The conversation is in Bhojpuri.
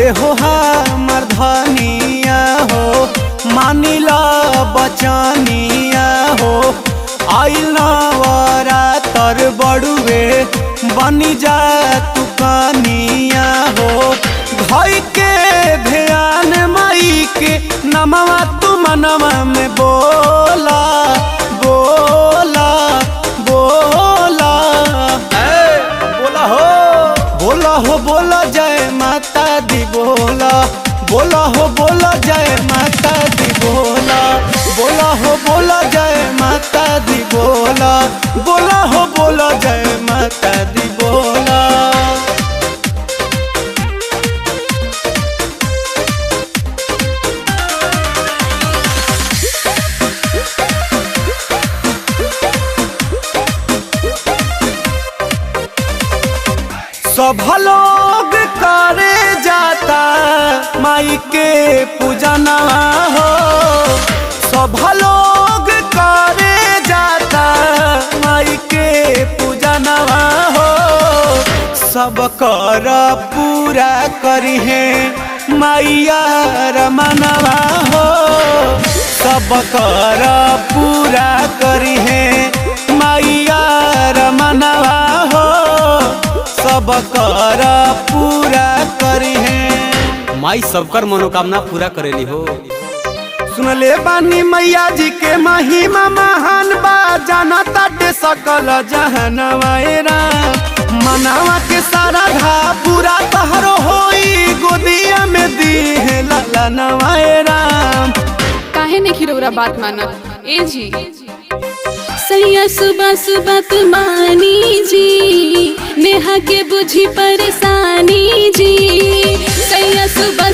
एहो हमर धनिया हो मानिला बचनिया हो। आइल नवरातर बड़ुए बनी जा तू कनिया हो। भाई के ध्यान माई के नमवा तू मनवा में बोला बोला बोला बोला हो बोला जय माता दी बोला बोला हो बोला जय माता दी बोला बोला हो बोला जय माता दी बोला बोला हो बोला जय माता दी बोला। सब लोग करे जाता माई के पूजना हो। सब लोग करे जाता माई के पूजना हो। सब कर पूरा करी है मैया रमनवा हो। सब कर पूरा करी है मैया रमनवा हो। सब कर पूरा करी है माई सबकर मनोकामना पूरा करेली हो। सुनले बानी मैया जी के महिमा महान बा जाना ताटे सकल जहनवा राम। मनावा के सारा धा पूरा तहरो होई गोदिया में दी है ललनवा राम। काहे नहीं खिरौरा बात माना ए जी। सैया सुबह सुबह तुमानी जी नेहा के बुझी परेशानी जी। सैया सुबह